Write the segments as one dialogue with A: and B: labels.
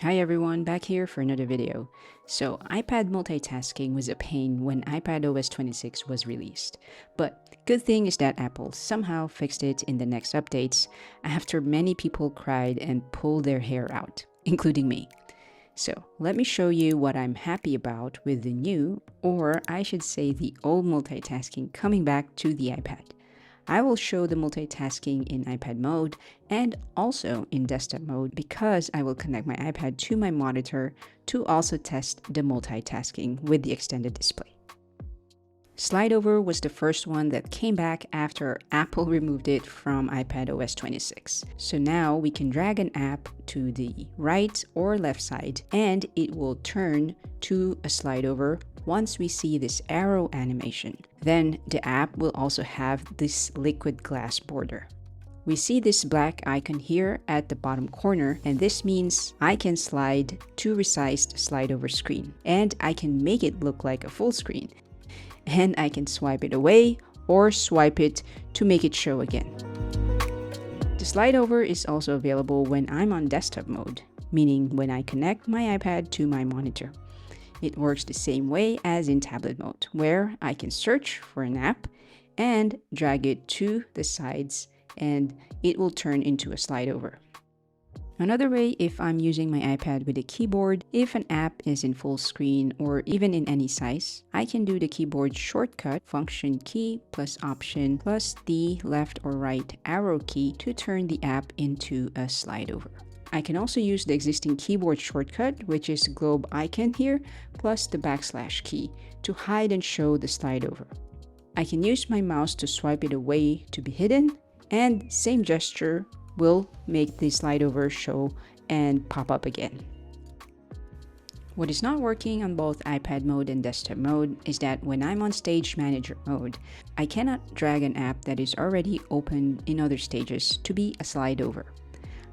A: Hi everyone, back here for another video. So iPad multitasking was a pain when iPadOS 26 was released. But good thing is that Apple somehow fixed it in the next updates after many people cried and pulled their hair out, including me. So let me show you what I'm happy about with the new, or I should say the old multitasking coming back to the iPad. I will show the multitasking in iPad mode and also in desktop mode because I will connect my iPad to my monitor to also test the multitasking with the extended display. Slide over was the first one that came back after Apple removed it from iPadOS 26. So now we can drag an app to the right or left side and it will turn to a slide over once we see this arrow animation. Then the app will also have this liquid glass border. We see this black icon here at the bottom corner, and this means I can slide to resized slide over screen, and I can make it look like a full screen. And I can swipe it away or swipe it to make it show again. The slide over is also available when I'm on desktop mode, meaning when I connect my iPad to my monitor. It works the same way as in tablet mode, where I can search for an app and drag it to the sides and it will turn into a slide over. Another way, if I'm using my iPad with a keyboard, if an app is in full screen or even in any size, I can do the keyboard shortcut function key plus option plus the left or right arrow key to turn the app into a slide over. I can also use the existing keyboard shortcut, which is globe icon here, plus the backslash key to hide and show the slide over. I can use my mouse to swipe it away to be hidden, and same gesture will make the slide over show and pop up again. What is not working on both iPad mode and desktop mode is that when I'm on Stage Manager mode, I cannot drag an app that is already open in other stages to be a slide over.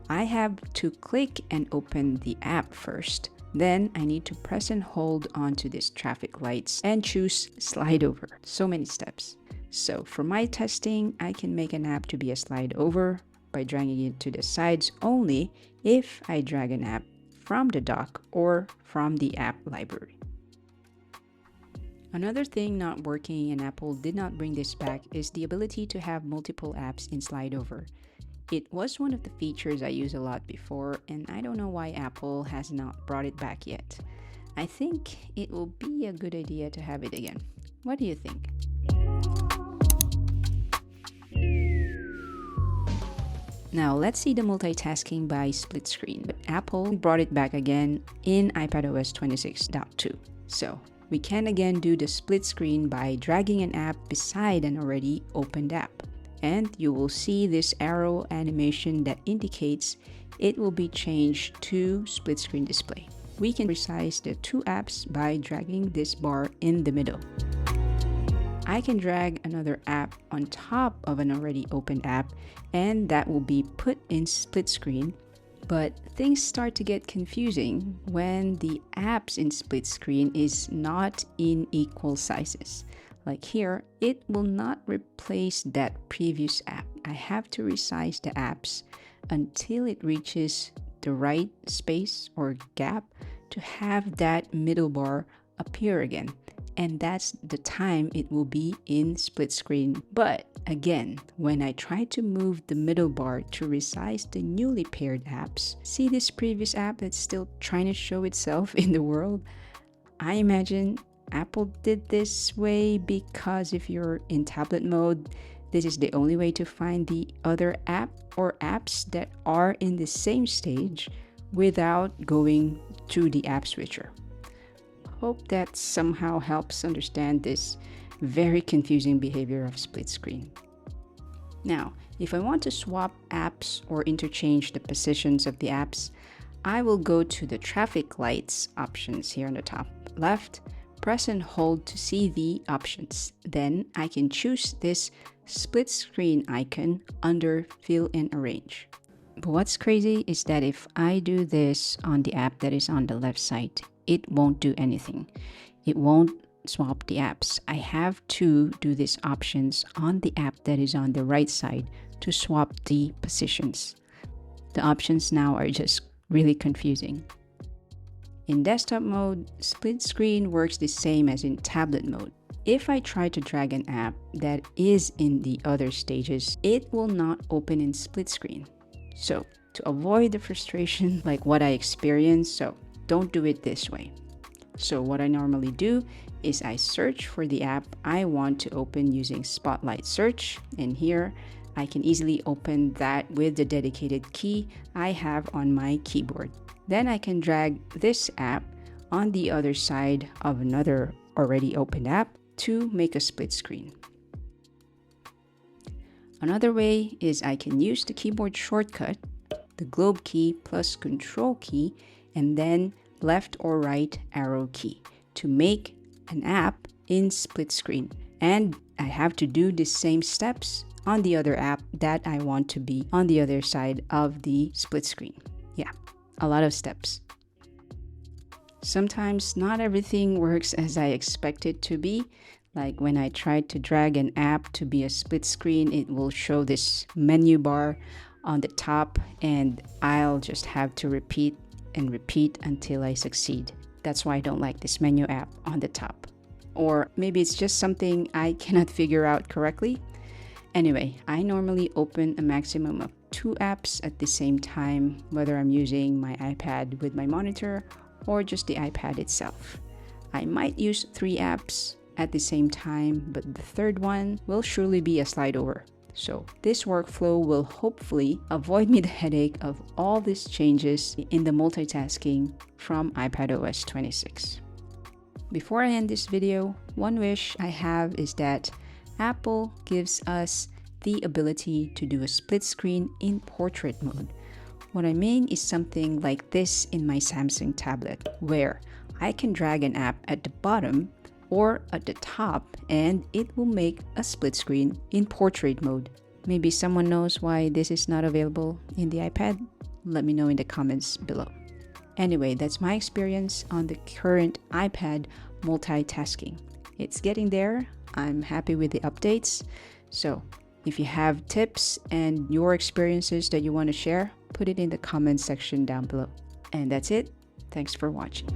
A: I have to click and open the app first. Then I need to press and hold onto these traffic lights and choose slide over. So many steps. So for my testing, I can make an app to be a slide over by dragging it to the sides only if I drag an app from the dock or from the app library. Another thing not working, and Apple did not bring this back, is the ability to have multiple apps in slide over. It was one of the features I used a lot before, and I don't know why Apple has not brought it back yet. I think it will be a good idea to have it again. What do you think? Now let's see the multitasking by split screen. Apple brought it back again in iPadOS 26.2. So we can again do the split screen by dragging an app beside an already opened app. And you will see this arrow animation that indicates it will be changed to split screen display. We can resize the two apps by dragging this bar in the middle. I can drag another app on top of an already opened app, and that will be put in split screen. But things start to get confusing when the apps in split screen is not in equal sizes. Like here, it will not replace that previous app. I have to resize the apps until it reaches the right space or gap to have that middle bar appear again. And that's the time it will be in split screen. But again, when I try to move the middle bar to resize the newly paired apps, see this previous app that's still trying to show itself in the world? I imagine Apple did this way because if you're in tablet mode, this is the only way to find the other app or apps that are in the same stage without going to the app switcher. Hope that somehow helps understand this very confusing behavior of split screen. Now, if I want to swap apps or interchange the positions of the apps, I will go to the traffic lights options here on the top left, press and hold to see the options. Then I can choose this split screen icon under fill and arrange. But what's crazy is that if I do this on the app that is on the left side, it won't do anything. It won't swap the apps. I have to do these options on the app that is on the right side to swap the positions. The options now are just really confusing. In desktop mode, split screen works the same as in tablet mode. If I try to drag an app that is in the other stages, it will not open in split screen. So to avoid the frustration like what I experienced, so don't do it this way. So what I normally do is I search for the app I want to open using Spotlight Search, and here I can easily open that with the dedicated key I have on my keyboard. Then I can drag this app on the other side of another already opened app to make a split screen. Another way is I can use the keyboard shortcut, the globe key plus control key, and then left or right arrow key to make an app in split screen. And I have to do the same steps on the other app that I want to be on the other side of the split screen. Yeah, a lot of steps. Sometimes not everything works as I expect it to be. Like when I tried to drag an app to be a split screen, it will show this menu bar on the top, and I'll just have to repeat and repeat until I succeed. That's why I don't like this menu app on the top. Or maybe it's just something I cannot figure out correctly. Anyway, I normally open a maximum of 2 apps at the same time, whether I'm using my iPad with my monitor or just the iPad itself. I might use 3 apps at the same time, but the third one will surely be a slide over. So this workflow will hopefully avoid me the headache of all these changes in the multitasking from iPadOS 26. Before I end this video, one wish I have is that Apple gives us the ability to do a split screen in portrait mode. What I mean is something like this in my Samsung tablet, where I can drag an app at the bottom or at the top and it will make a split screen in portrait mode. Maybe someone knows why this is not available in the iPad? Let me know in the comments below. Anyway, that's my experience on the current iPad multitasking. It's getting there. I'm happy with the updates. So if you have tips and your experiences that you want to share, put it in the comment section down below. And that's it. Thanks for watching.